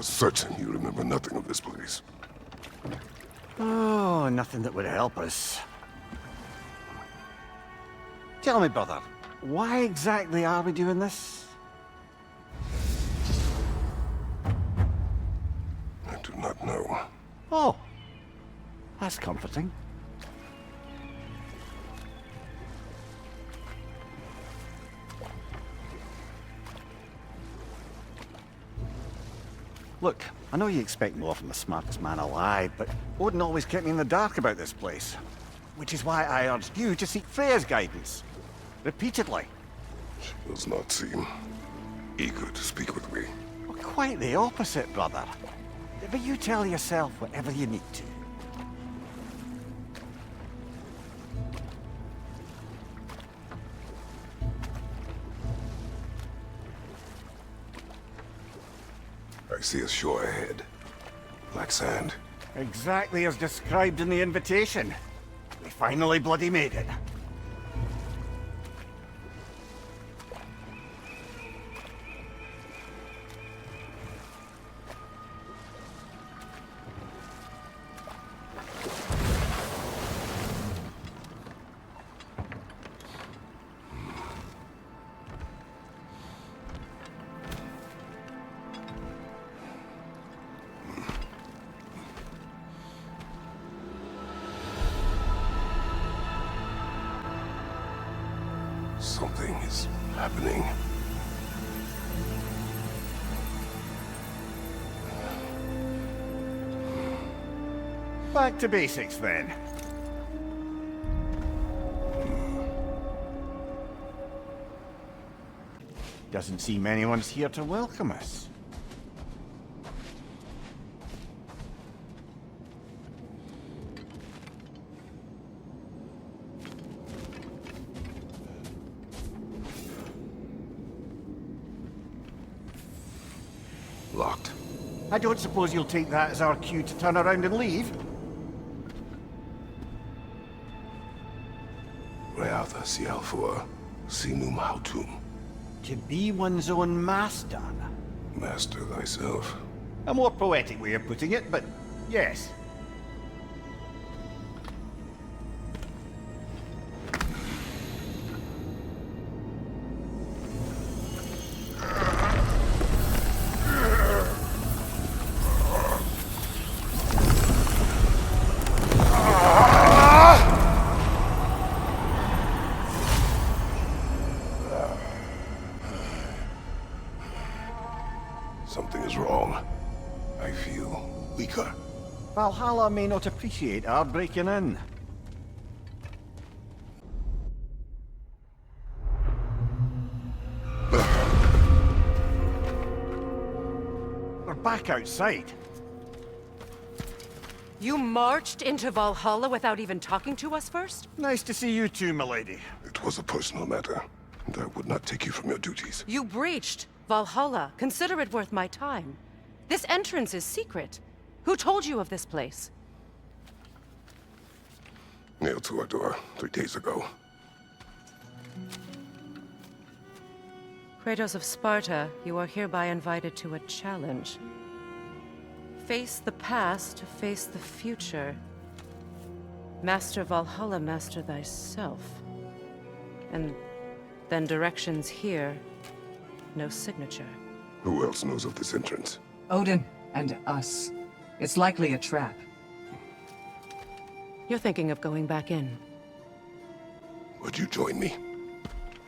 certain you remember nothing of this place. Oh, nothing that would help us. Tell me, brother, why exactly are we doing this? I do not know. Oh, that's comforting. Look, I know you expect more from the smartest man alive, but Odin always kept me in the dark about this place. Which is why I urged you to seek Freya's guidance. Repeatedly. She does not seem eager to speak with me. Well, quite the opposite, brother. But you tell yourself whatever you need to. I see a shore ahead. Black sand. Exactly as described in the invitation. We finally bloody made it. Something is happening. Back to basics, then. Doesn't seem anyone's here to welcome us. Locked. I don't suppose you'll take that as our cue to turn around and leave? Reatha Sialfua, Sinum Hautum. To be one's own master. Master thyself. A more poetic way of putting it, but yes. Something is wrong. I feel weaker. Valhalla may not appreciate our breaking in. We're back outside. You marched into Valhalla without even talking to us first? Nice to see you too, milady. It was a personal matter, and I would not take you from your duties. You breached Valhalla. Consider it worth my time. This entrance is secret. Who told you of this place? Nailed to our door 3 days ago. Kratos of Sparta, you are hereby invited to a challenge. Face the past to face the future. Master Valhalla, master thyself. And then directions here, no signature. Who else knows of this entrance? Odin and us. It's likely a trap. You're thinking of going back in. Would you join me?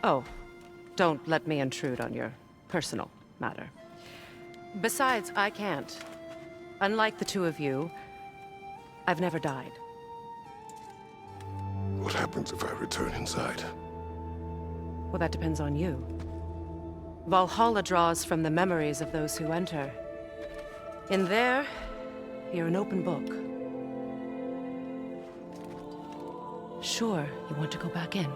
Oh, don't let me intrude on your personal matter. Besides, I can't. Unlike the two of you, I've never died. What happens if I return inside? Well, that depends on you. Valhalla draws from the memories of those who enter. In there, you're an open book. Sure, you want to go back in.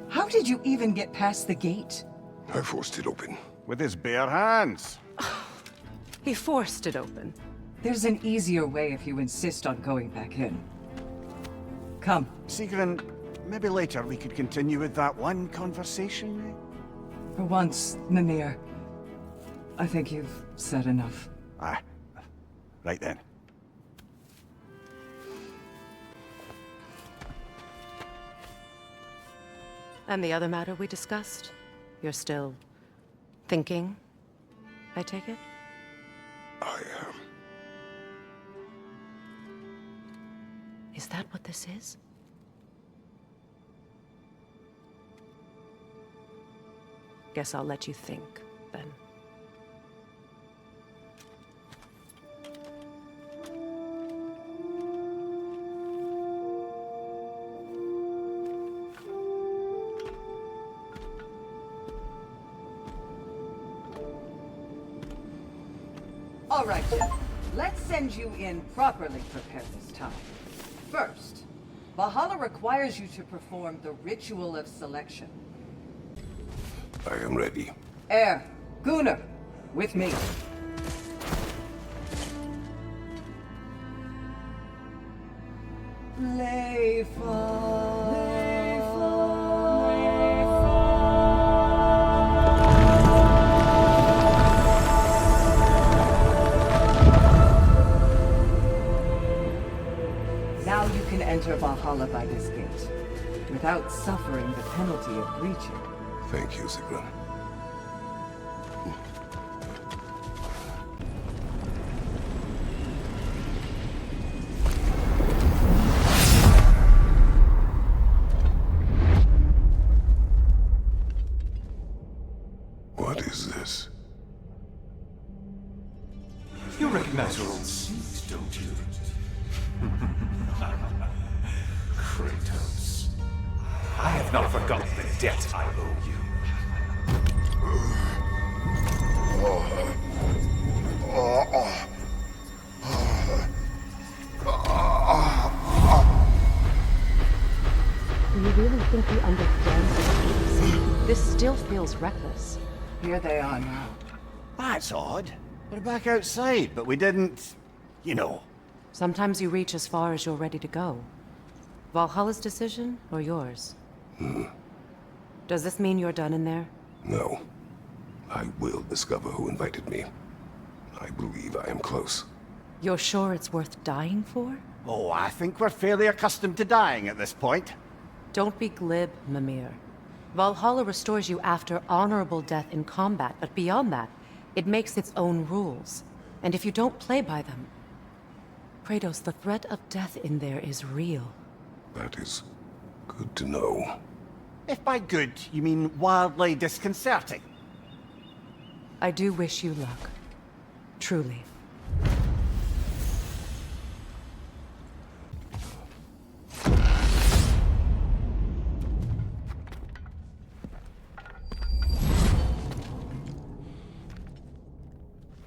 How did you even get past the gate? I forced it open. With his bare hands. He forced it open. There's an easier way if you insist on going back in. Come. Sigrun, maybe later we could continue with that one conversation? For once, Mimir, I think you've said enough. Aye. Right then. And the other matter we discussed? You're still thinking, I take it? I am. Is that what this is? Guess I'll let you think, then. All right, then. Let's send you in properly prepared this time. First, Valhalla requires you to perform the ritual of selection. I am ready. Gunnar, with me. Now you can enter Valhalla by this gate, without suffering the penalty of breaching. Thank you, Sigrun. What is this? You recognize your old seat, don't you? Kratos. I have not forgotten the debt I owe you. Do you really think you understand this? This still feels reckless. Here they are now. That's odd. We're back outside, but we didn't... you know. Sometimes you reach as far as you're ready to go. Valhalla's decision, or yours? Does this mean you're done in there? No. I will discover who invited me. I believe I am close. You're sure it's worth dying for? Oh, I think we're fairly accustomed to dying at this point. Don't be glib, Mimir. Valhalla restores you after honorable death in combat, but beyond that, it makes its own rules. And if you don't play by them... Kratos, the threat of death in there is real. That is good to know. If by good, you mean wildly disconcerting. I do wish you luck. Truly.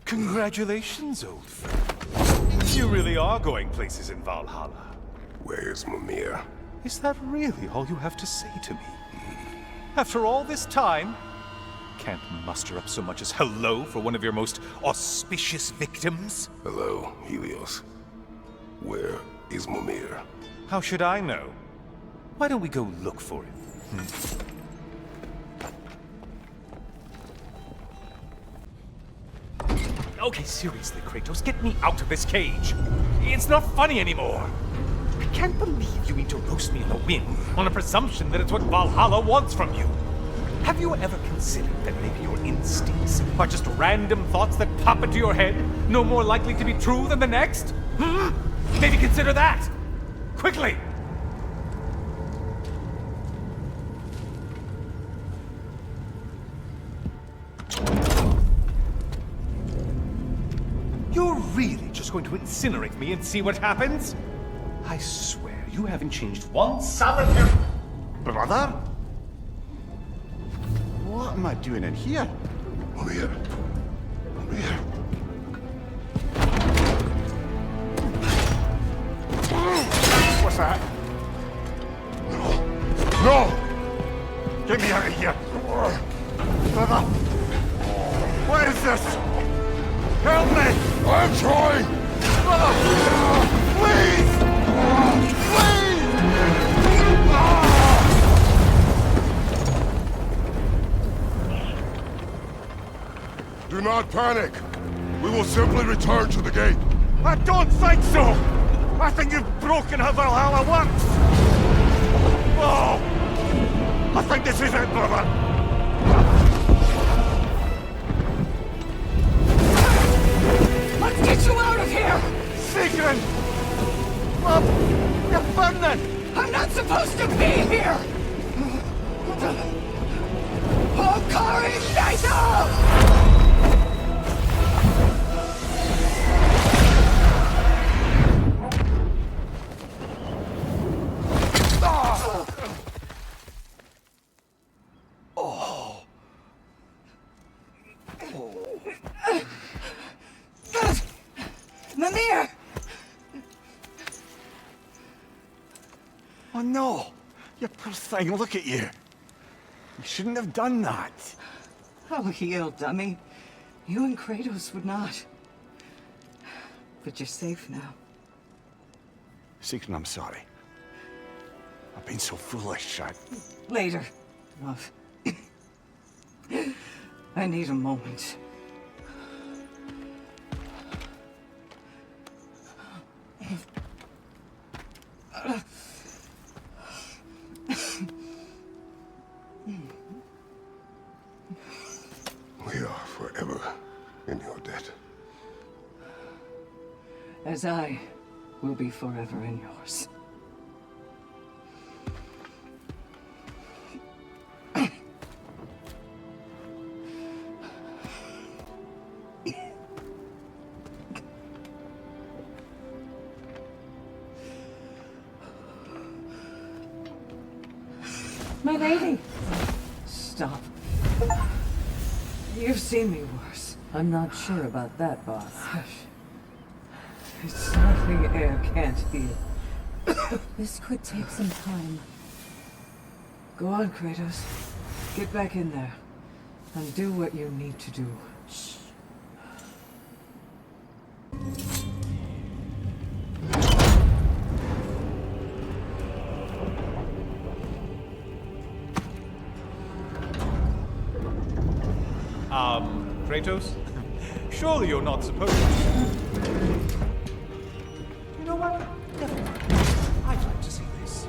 Congratulations, old friend. You really are going places in Valhalla. Where's Mimir? Is that really all you have to say to me? After all this time, can't muster up so much as hello for one of your most auspicious victims? Hello, Helios. Where is Mimir? How should I know? Why don't we go look for him? Okay, seriously, Kratos, get me out of this cage. It's not funny anymore. I can't believe you mean to roast me in the wind on a presumption that it's what Valhalla wants from you. Have you ever considered that maybe your instincts are just random thoughts that pop into your head, no more likely to be true than the next? Maybe consider that! Quickly! You're really just going to incinerate me and see what happens? I swear, you haven't changed one solitary... Brother? What am I doing in here? Mimir. Mimir. What's that? No! Get me out of here! Brother! What is this? Help me! I'm trying! Brother! Please! Please! Do not panic. We will simply return to the gate. I don't think so! I think you've broken how Valhalla works! Oh! I think this is it, brother! Let's get you out of here! Sigrun! Mom! You're burning! I'm not supposed to be here! Hokari Naito! Mimir! Oh no! You poor thing, look at you! You shouldn't have done that! Oh, heal, dummy. You and Kratos would not. But you're safe now. Sigrun, I'm sorry. I've been so foolish, Later, love. I need a moment. We are forever in your debt. As I will be forever in yours. My lady! Stop. You've seen me worse. I'm not sure about that, boss. Snuffing air can't heal. This could take some time. Go on, Kratos. Get back in there. And do what you need to do. Shh. Kratos? Surely you're not supposed to. You know what? Never mind. I'd like to see this.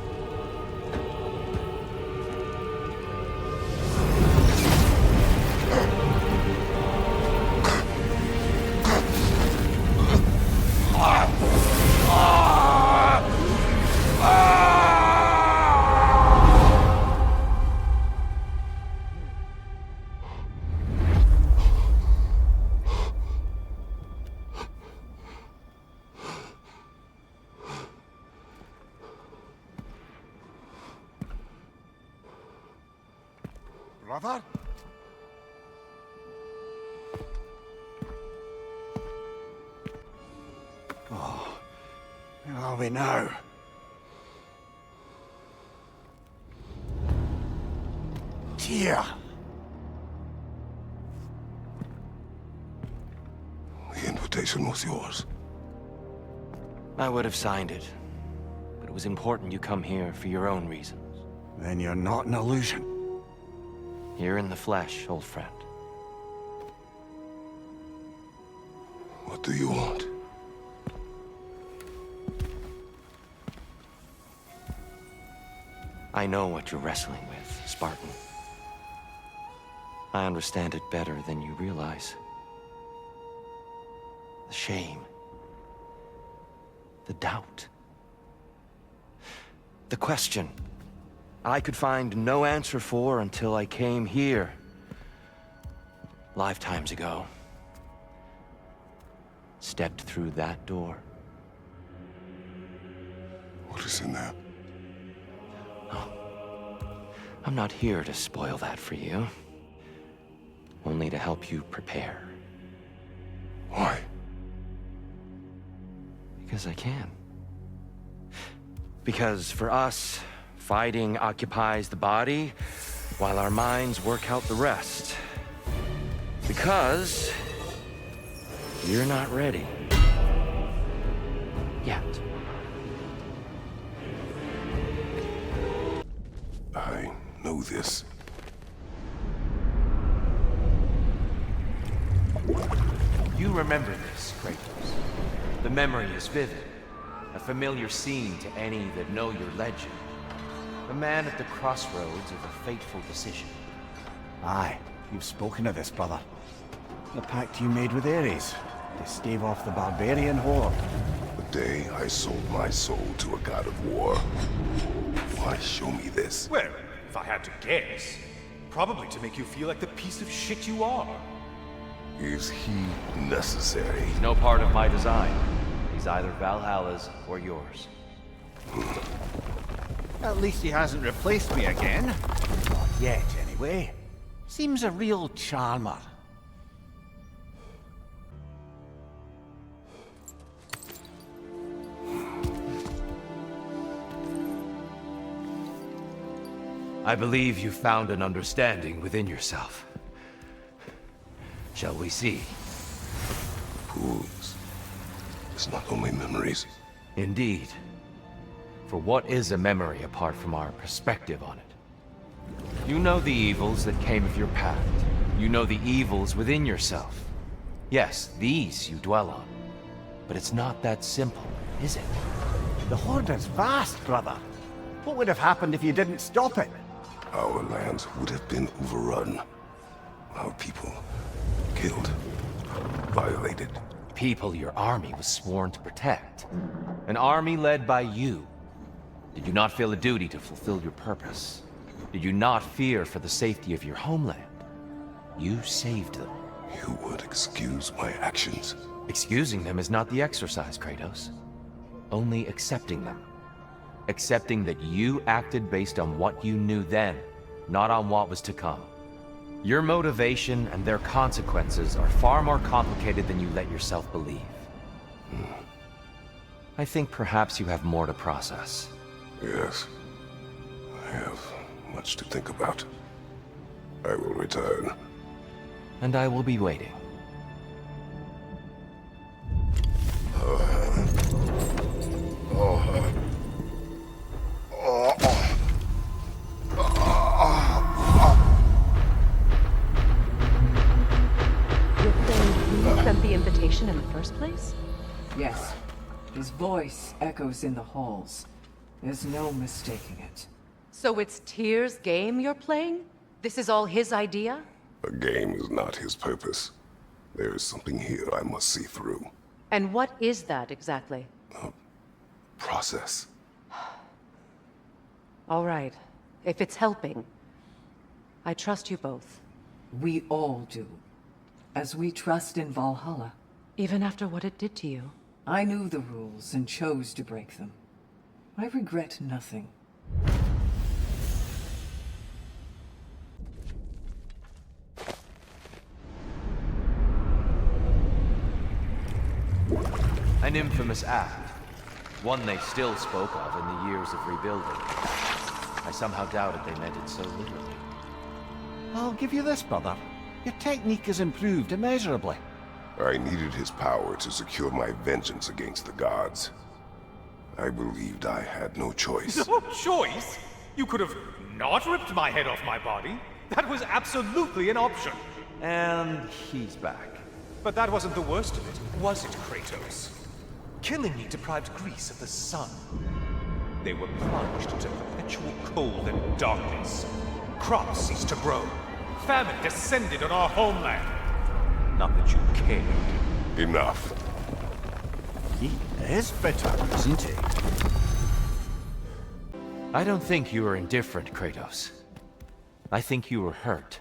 Brother? Oh, where are we now? Tyr! The invitation was yours. I would have signed it, but it was important you come here for your own reasons. Then you're not an illusion. Here in the flesh, old friend. What do you want? I know what you're wrestling with, Spartan. I understand it better than you realize. The shame. The doubt. The question I could find no answer for until I came here. Lifetimes ago. Stepped through that door. What is in there? I'm not here to spoil that for you. Only to help you prepare. Why? Because I can. Because for us, fighting occupies the body, while our minds work out the rest. Because you're not ready. Yet. I know this. remember this, Kratos. The memory is vivid, a familiar scene to any that know your legend. The man at the crossroads of a fateful decision. Aye, you've spoken of this, brother. The pact you made with Ares, to stave off the barbarian horde. The day I sold my soul to a god of war. Why show me this? Well, if I had to guess, probably to make you feel like the piece of shit you are. Is he necessary? He's no part of my design. He's either Valhalla's or yours. At least he hasn't replaced me again. Not yet, anyway. Seems a real charmer. I believe you found an understanding within yourself. Shall we see? Fools. It's not only memories. Indeed. For what is a memory apart from our perspective on it? You know the evils that came of your path. You know the evils within yourself. Yes, these you dwell on. But it's not that simple, is it? The horde is vast, brother. What would have happened if you didn't stop it? Our lands would have been overrun. Our people killed, violated. People your army was sworn to protect. An army led by you. Did you not feel a duty to fulfill your purpose? Did you not fear for the safety of your homeland? You saved them. You would excuse my actions. Excusing them is not the exercise, Kratos. Only accepting them. Accepting that you acted based on what you knew then, not on what was to come. Your motivation and their consequences are far more complicated than you let yourself believe. I think perhaps you have more to process. Yes. I have much to think about. I will return. And I will be waiting. You're saying he sent the invitation in the first place? Yes. His voice echoes in the halls. There's no mistaking it. So it's Tyr's game you're playing? This is all his idea? A game is not his purpose. There is something here I must see through. And what is that exactly? Process. All right. If it's helping, I trust you both. We all do. As we trust in Valhalla. Even after what it did to you. I knew the rules and chose to break them. I regret nothing. An infamous act. One they still spoke of in the years of rebuilding. I somehow doubted they meant it so literally. I'll give you this, brother. Your technique has improved immeasurably. I needed his power to secure my vengeance against the gods. I believed I had no choice. No choice? You could have not ripped my head off my body. That was absolutely an option. And he's back. But that wasn't the worst of it, was it, Kratos? Killing me deprived Greece of the sun. They were plunged into perpetual cold and darkness. Crops ceased to grow. Famine descended on our homeland. Not that you cared. Enough. He is bitter, isn't he? I don't think you were indifferent, Kratos. I think you were hurt.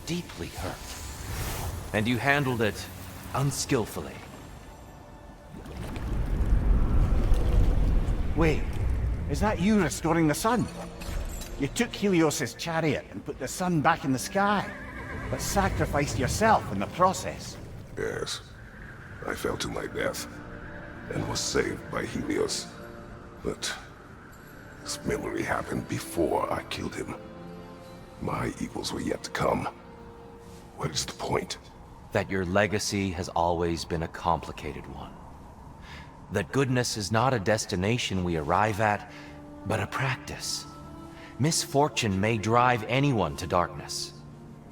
Deeply hurt. And you handled it unskillfully. Wait, is that you restoring the sun? You took Helios's chariot and put the sun back in the sky, but sacrificed yourself in the process. Yes. I fell to my death and was saved by Helios. But this memory happened before I killed him. My evils were yet to come. What is the point? That your legacy has always been a complicated one. That goodness is not a destination we arrive at, but a practice. Misfortune may drive anyone to darkness.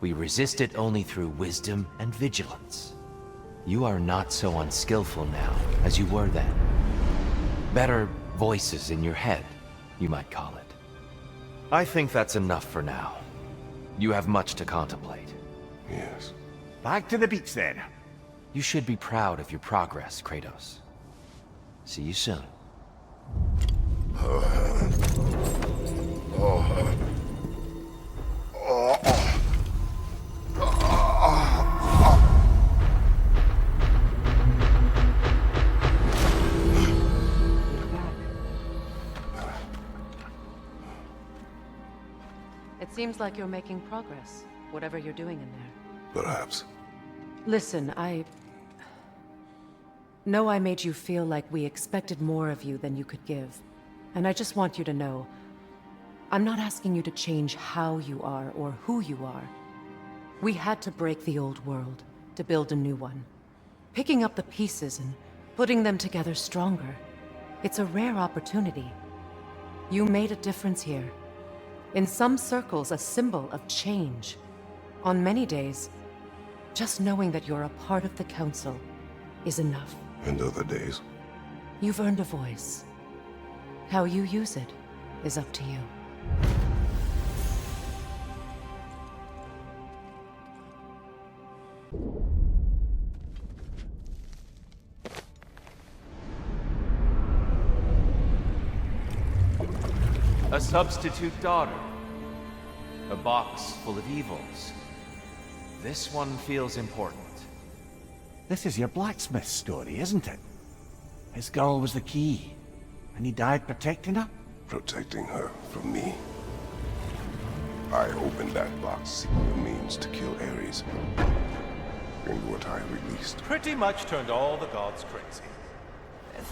We resist it only through wisdom and vigilance. You are not so unskillful now as you were then. Better voices in your head, you might call it. I think that's enough for now. You have much to contemplate. Yes. Back to the beach then. You should be proud of your progress, Kratos. See you soon. It seems like you're making progress, whatever you're doing in there. Perhaps. Listen, I know I made you feel like we expected more of you than you could give. And I just want you to know, I'm not asking you to change how you are or who you are. We had to break the old world to build a new one. Picking up the pieces and putting them together stronger. It's a rare opportunity. You made a difference here. In some circles, a symbol of change. On many days, just knowing that you're a part of the Council is enough. And other days. You've earned a voice. How you use it is up to you. A substitute daughter. A box full of evils. This one feels important. This is your blacksmith story, isn't it? His girl was the key, and he died protecting her? Protecting her from me. I opened that box seeking a means to kill Ares. And what I released. Pretty much turned all the gods crazy.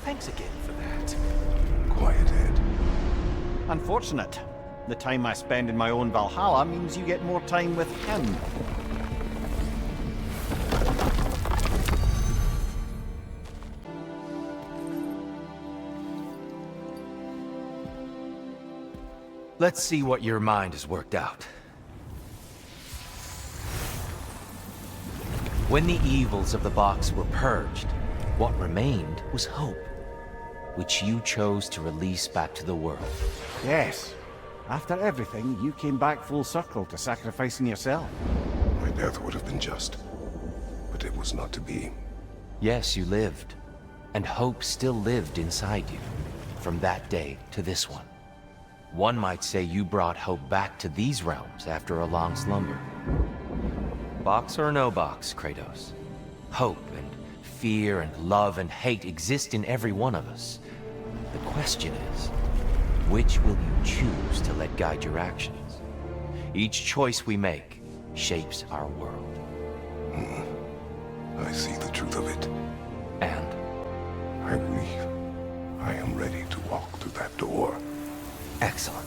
Thanks again for that. Quiet head. Unfortunate. The time I spend in my own Valhalla means you get more time with him. Let's see what your mind has worked out. When the evils of the box were purged, what remained was hope, which you chose to release back to the world. Yes. After everything, you came back full circle to sacrificing yourself. My death would have been just. But it was not to be. Yes, you lived. And hope still lived inside you. From that day to this one. One might say you brought hope back to these realms after a long slumber. Box or no box, Kratos. Hope and fear and love and hate exist in every one of us. The question is, which will you choose to let guide your actions? Each choice we make shapes our world. I see the truth of it. And I believe I am ready to walk through that door. excellent.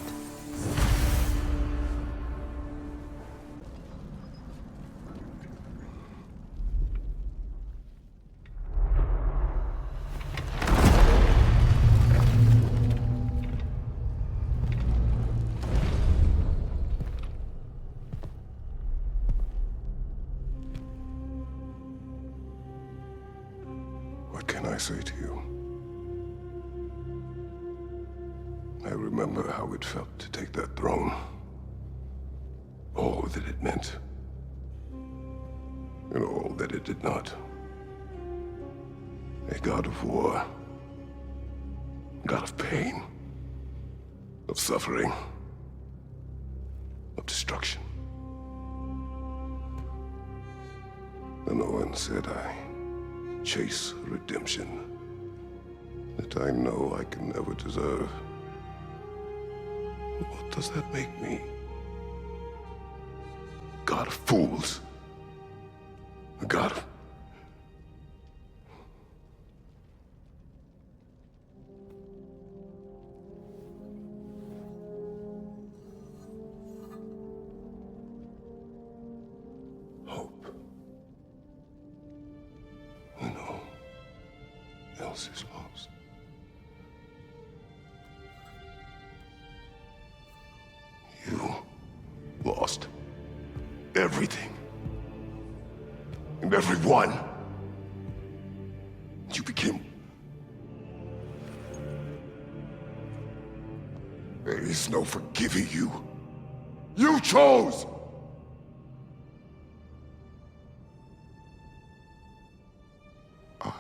What can I say to you? I remember how it felt to take that throne. All that it meant. And all that it did not. A god of war. God of pain. Of suffering. Of destruction. And Owen said I chase redemption that I know I can never deserve. What does that make me? God of fools. A god of... hope. When all else is lost. You lost everything. And everyone. There is no forgiving you. You chose! I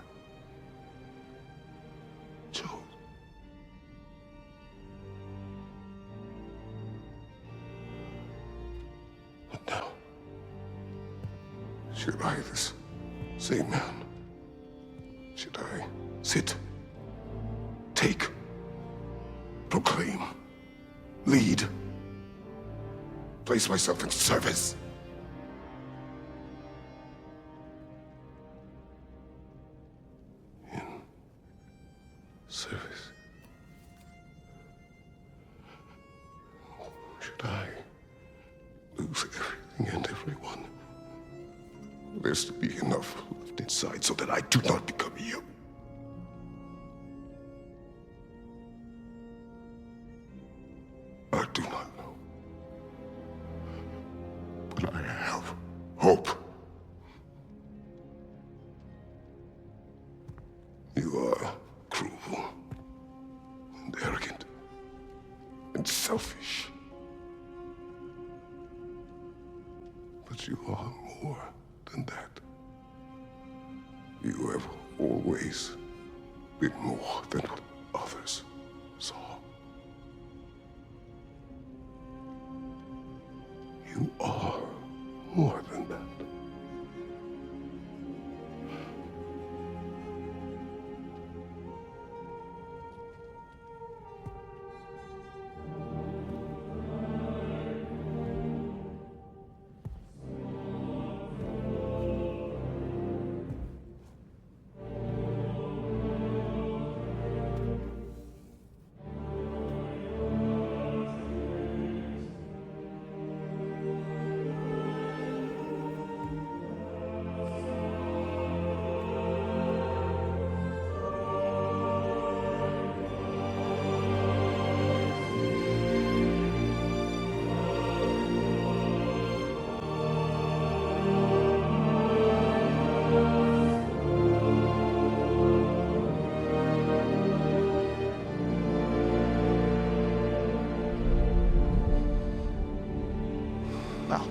chose. But now, should I, this same man, should I sit, take, proclaim, lead, place myself in service? In service? Should I lose everything and everyone? There's to be enough left inside so that I do not become you. I do not know. But I have hope. You are cruel and arrogant and selfish. But you are more than that. You have always been more than what others saw. You are more than that. Well,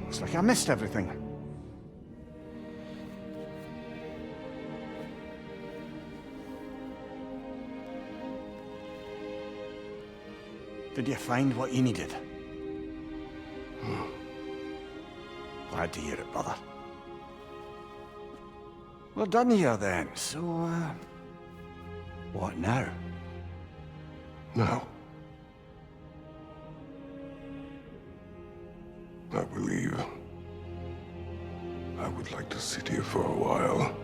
looks like I missed everything. Did you find what you needed? Glad to hear it, brother. We're done here then, so, what now? Now, I believe I would like to sit here for a while.